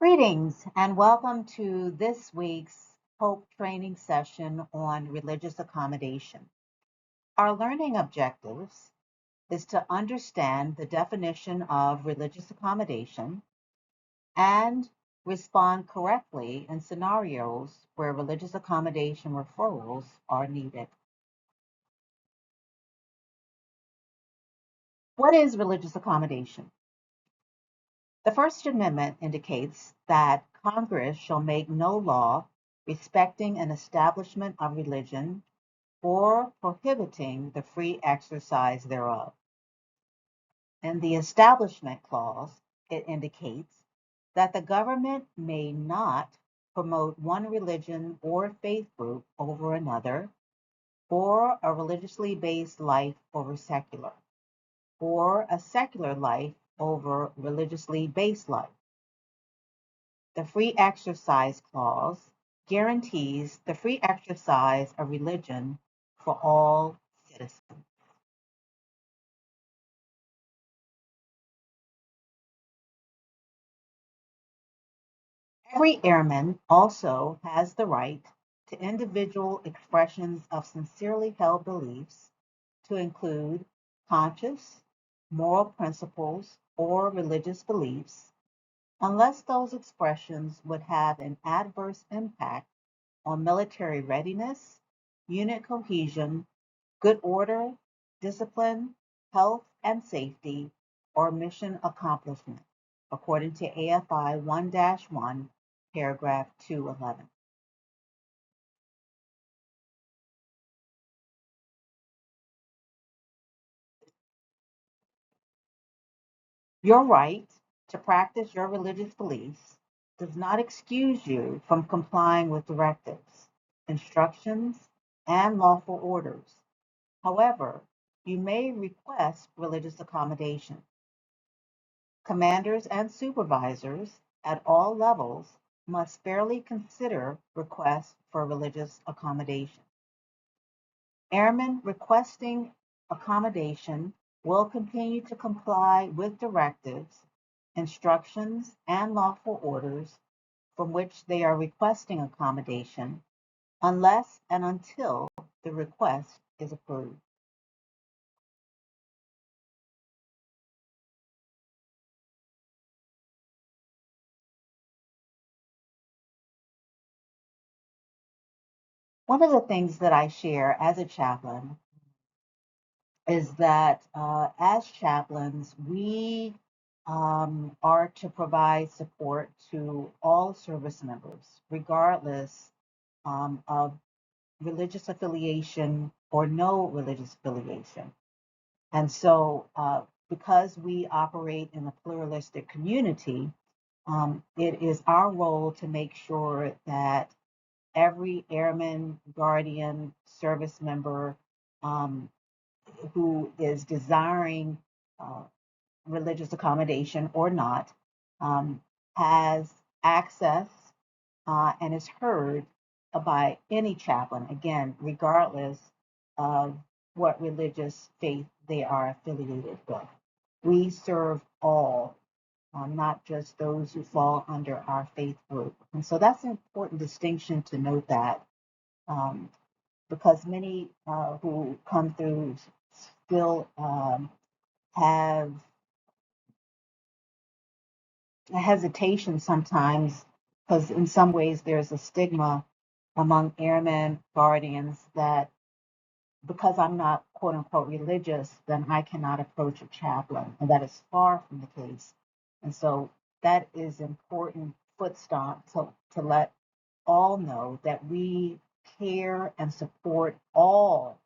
Greetings and welcome to this week's Hope training session on religious accommodation. Our learning objectives is to understand the definition of religious accommodation and respond correctly in scenarios where religious accommodation referrals are needed. What is religious accommodation? The First Amendment indicates that Congress shall make no law respecting an establishment of religion or prohibiting the free exercise thereof. In the Establishment Clause, it indicates that the government may not promote one religion or faith group over another, or a religiously based life over secular, or a secular life over religiously based life. The Free Exercise Clause guarantees the free exercise of religion for all citizens. Every airman also has the right to individual expressions of sincerely held beliefs, to include conscious, moral principles, or religious beliefs, unless those expressions would have an adverse impact on military readiness, unit cohesion, good order, discipline, health and safety, or mission accomplishment, according to AFI 1-1, paragraph 211. Your right to practice your religious beliefs does not excuse you from complying with directives, instructions, and lawful orders. However, you may request religious accommodation. Commanders and supervisors at all levels must fairly consider requests for religious accommodation. Airmen requesting accommodation will continue to comply with directives, instructions, and lawful orders from which they are requesting accommodation unless and until the request is approved. One of the things that I share as a chaplain is that as chaplains, we are to provide support to all service members, regardless of religious affiliation or no religious affiliation. And so, because we operate in a pluralistic community, it is our role to make sure that every airman, guardian, service member um, who is desiring uh, religious accommodation or not um, has access and is heard by any chaplain, again, regardless of what religious faith they are affiliated with. We serve all, not just those who fall under our faith group. And so that's an important distinction to note that um, because many who come through still have a hesitation sometimes, because in some ways there's a stigma among airmen, guardians, that because I'm not quote unquote religious, then I cannot approach a chaplain. And that is far from the case. And so that is important footstop to let all know that we care and support all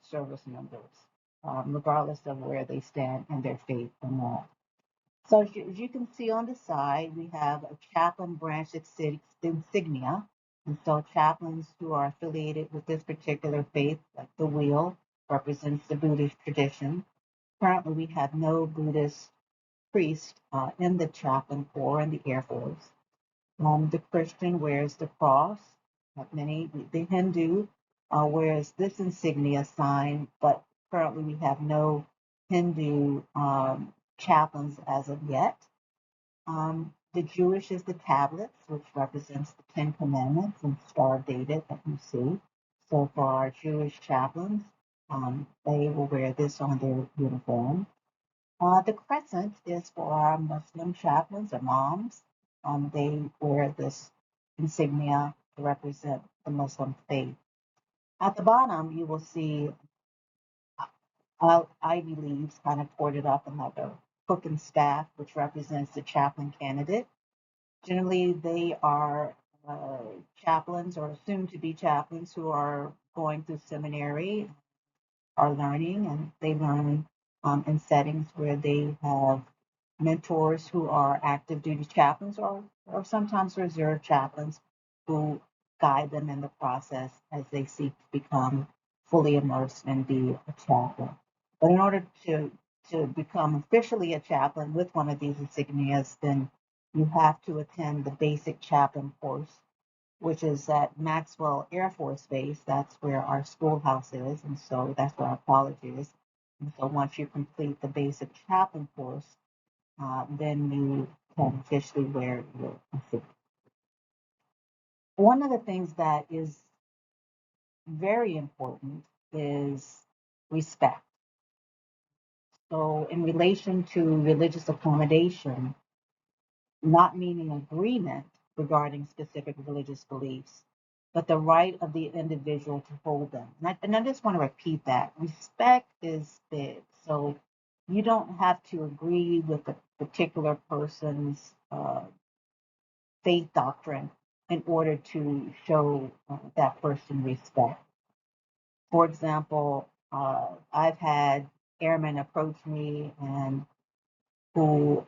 service members, regardless of where they stand in their faith or not. So as you can see on the side, we have a chaplain branch insignia. And so chaplains who are affiliated with this particular faith, like the wheel, represents the Buddhist tradition. Currently, we have no Buddhist priest in the chaplain corps in the Air Force. The Christian wears the cross, like many. The Hindu wears this insignia sign, but currently we have no Hindu chaplains as of yet. The Jewish is the tablets, which represents the Ten Commandments and star dated that you see. So for our Jewish chaplains, they will wear this on their uniform. The crescent is for our Muslim chaplains, imams. They wear this insignia to represent the Muslim faith. At the bottom, you will see ivy leaves kind of corded up in like a hook and staff, which represents the chaplain candidate. Generally, they are chaplains or soon to be chaplains who are going through seminary, are learning, and they learn in settings where they have mentors who are active duty chaplains or sometimes reserve chaplains who guide them in the process as they seek to become fully immersed and be a chaplain. But in order to become officially a chaplain with one of these insignias, then you have to attend the basic chaplain course, which is at Maxwell Air Force Base. That's where our schoolhouse is, and so that's where our college is. And so once you complete the basic chaplain course, then you can officially wear your insignia. One of the things that is very important is respect. So, in relation to religious accommodation, not meaning agreement regarding specific religious beliefs, but the right of the individual to hold them. And I just want to repeat that. Respect is big. So you don't have to agree with a particular person's faith doctrine in order to show that person respect. For example, I've had airmen approach me and who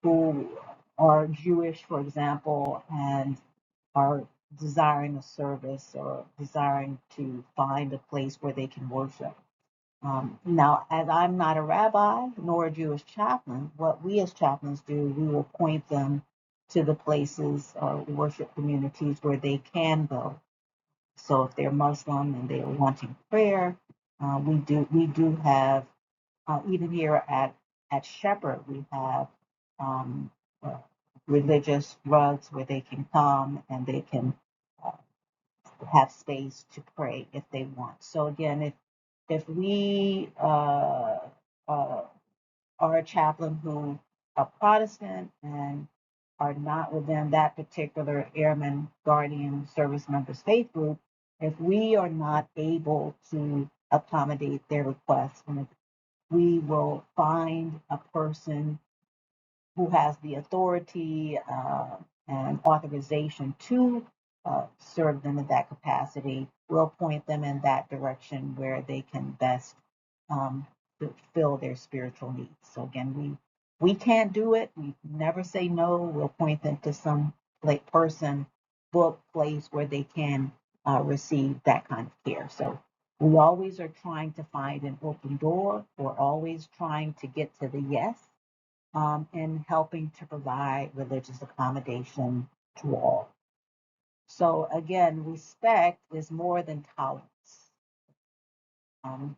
who are Jewish, for example, and are desiring a service or desiring to find a place where they can worship. Now, as I'm not a rabbi nor a Jewish chaplain, what we as chaplains do, we will point them to the places or worship communities where they can go. So if they're Muslim and they are wanting prayer, we do have even here at Shepherd, we have um, uh, religious rugs where they can come and they can uh, have space to pray if they want. So again, if we uh, are a chaplain who are Protestant and are not within that particular airman guardian service members faith group, if we are not able to accommodate their requests, and if we will find a person who has the authority and authorization to serve them in that capacity, will point them in that direction where they can best um, fulfill their spiritual needs. So again, we can't do it. We never say no. We'll point them to some person, book, place where they can receive that kind of care. So we always are trying to find an open door. We're always trying to get to the yes and helping to provide religious accommodation to all. So again, respect is more than tolerance. Um,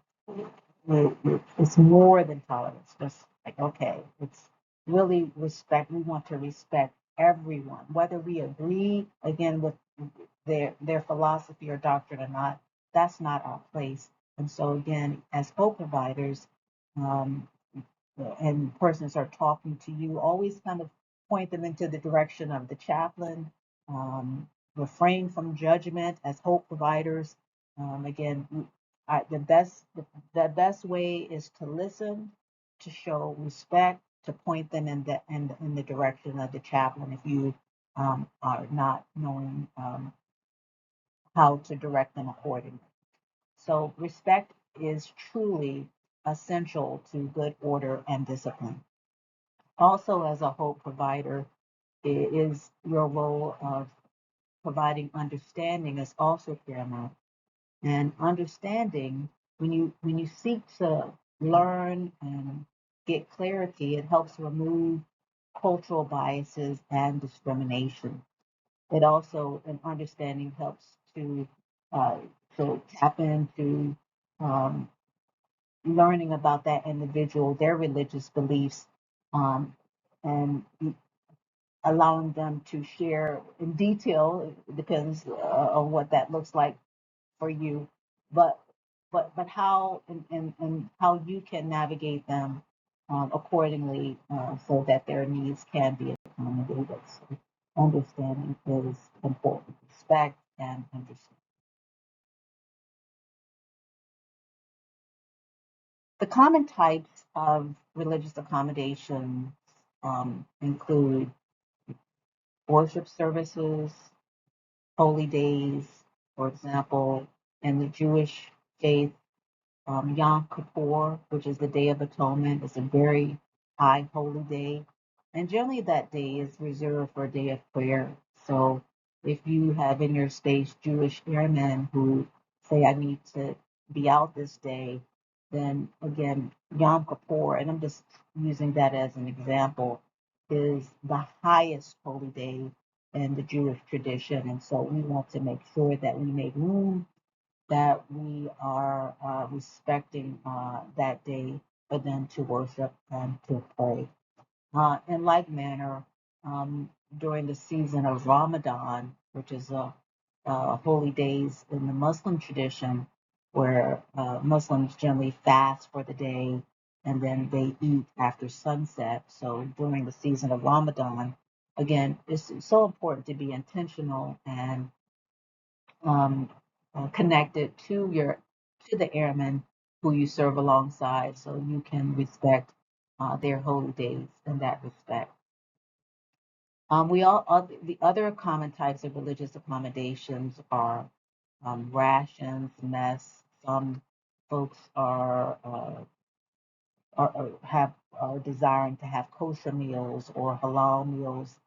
it's more than tolerance. Just like, okay, it's really respect. We want to respect everyone, whether we agree again with their philosophy or doctrine or not. That's not our place. And so again, as hope providers, um, and persons are talking to you, always kind of point them into the direction of the chaplain. Um, Refrain from judgment as hope providers. Again, the best way is to listen, to show respect, to point them in the direction of the chaplain if you are not knowing how to direct them accordingly. So respect is truly essential to good order and discipline. Also, as a hope provider, is your role of providing understanding is also paramount. And understanding, when you seek to learn and get clarity, it helps remove cultural biases and discrimination. It also, an understanding helps to uh, tap into um, learning about that individual, their religious beliefs, um, and allowing them to share in detail. It depends on what that looks like for you, but but how and how you can navigate them accordingly so that their needs can be accommodated. So understanding is important. Respect and understanding. The common types of religious accommodations include worship services, holy days, for example, in the Jewish faith. Yom Kippur, which is the Day of Atonement, is a very high holy day. And generally, that day is reserved for a day of prayer. So, if you have in your space Jewish airmen who say, I need to be out this day, then again, Yom Kippur, and I'm just using that as an example, is the highest holy day in the Jewish tradition. And so, we want to make sure that we make room, that we are respecting that day for them to worship and to pray. In like manner, during the season of Ramadan, which is holy days in the Muslim tradition, where Muslims generally fast for the day and then they eat after sunset. So during the season of Ramadan, again, it's so important to be intentional and um, connected to the airmen who you serve alongside, so you can respect their holy days in that respect. The other common types of religious accommodations are rations, mess. Some folks are desiring to have kosher meals or halal meals,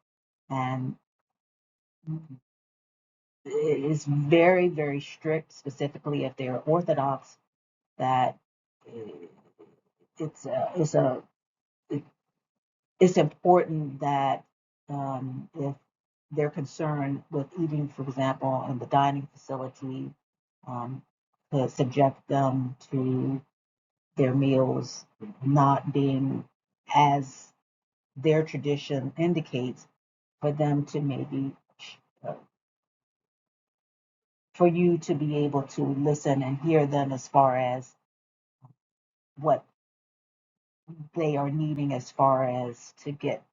and it is very, very strict, specifically if they're Orthodox, that it's a, it's a it's important that if they're concerned with eating, for example, in the dining facility, um, to subject them to their meals not being as their tradition indicates, for them to maybe uh, for you to be able to listen and hear them as far as what they are needing as far as to get,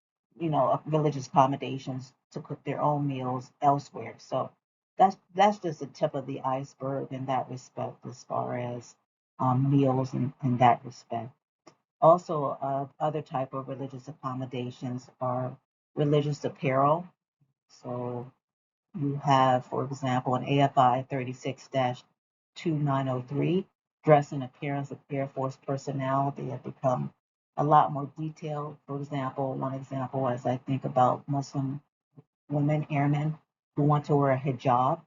religious accommodations to cook their own meals elsewhere. So that's just the tip of the iceberg in that respect, as far as meals in that respect. Also, other type of religious accommodations are religious apparel. So you have, for example, an AFI 36-2903, dress and appearance of Air Force personnel. They have become a lot more detailed. For example, one example, as I think about Muslim women airmen who want to wear a hijab.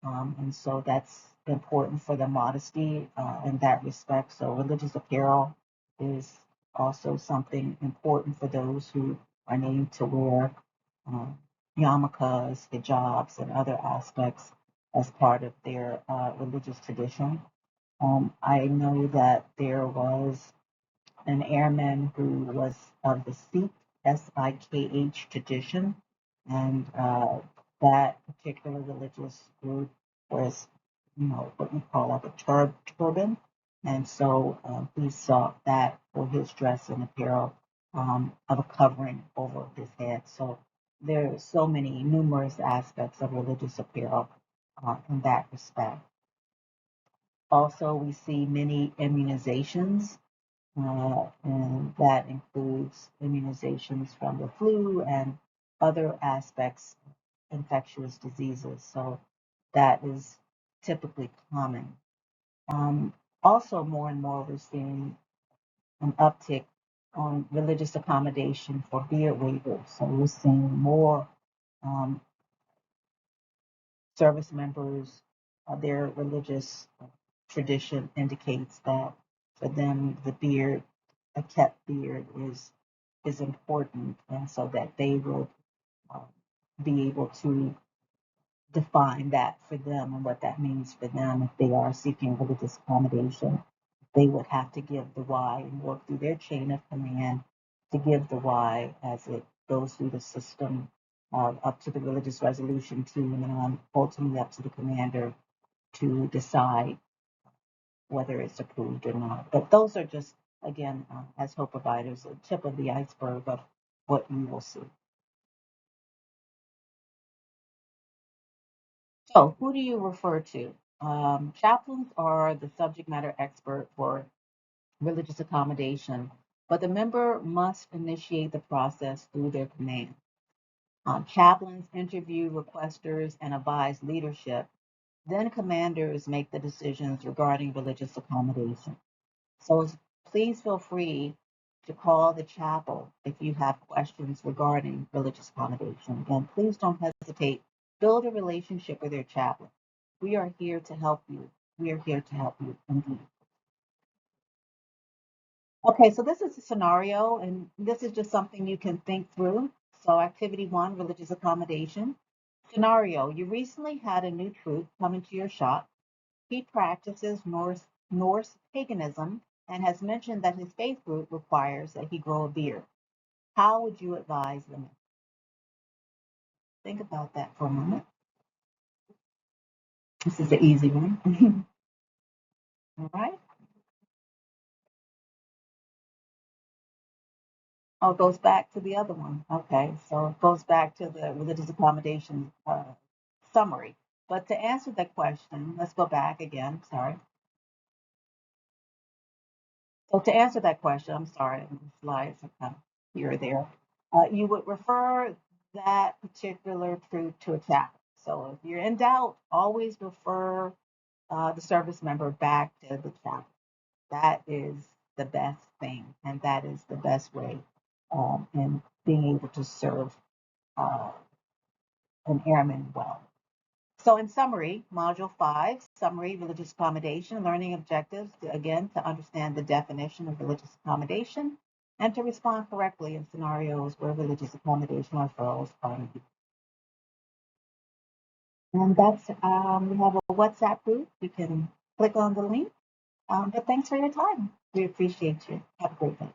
And so that's important for the modesty in that respect. So religious apparel is also something important for those who are needing to wear um, yarmulkes, hijabs, and other aspects as part of their religious tradition. I know that there was an airman who was of the Sikh, Sikh tradition, and that particular religious group was, what we call like a turban, and so he sought that for his dress and apparel, of a covering over his head. So there are so many numerous aspects of religious apparel in that respect. Also, we see many immunizations, and that includes immunizations from the flu and other aspects of infectious diseases. So that is typically common. Um, Also, more and more, we're seeing an uptick on religious accommodation for beard waivers. So we're seeing more um, service members, their religious tradition indicates that for them the beard, a kept beard, is important, and so that they will uh, be able to define that for them and what that means for them if they are seeking religious accommodation. They would have to give the why and work through their chain of command to give the why as it goes through the system up to the religious resolution team, and ultimately up to the commander to decide whether it's approved or not. But those are just, again, as hope providers, a tip of the iceberg of what you will see. So, who do you refer to? Chaplains are the subject matter expert for religious accommodation, but the member must initiate the process through their command. Chaplains interview requesters and advise leadership. Then commanders make the decisions regarding religious accommodation. So please feel free to call the chapel if you have questions regarding religious accommodation. And please don't hesitate. Build a relationship with your chaplain. We are here to help you. We are here to help you indeed. Okay, so this is a scenario, and this is just something you can think through. So, activity one, religious accommodation. Scenario: you recently had a new troop come into your shop. He practices Norse paganism and has mentioned that his faith group requires that he grow a beard. How would you advise them? Think about that for a moment. This is the easy one. All right. Oh, it goes back to the other one. Okay, so it goes back to the religious accommodation summary. But to answer that question, let's go back again. Sorry. So to answer that question, I'm sorry, the slides are kind of here or there. You would refer that particular truth to a chaplain. So if you're in doubt, always refer the service member back to the chaplain. That is the best thing, and that is the best way in being able to serve uh, an airman well. So, in summary, Module 5, Summary, Religious Accommodation, Learning Objectives, again, to understand the definition of religious accommodation and to respond correctly in scenarios where religious accommodation referrals are needed. And that's, we have a WhatsApp group. You can click on the link. But thanks for your time. We appreciate you. Have a great day.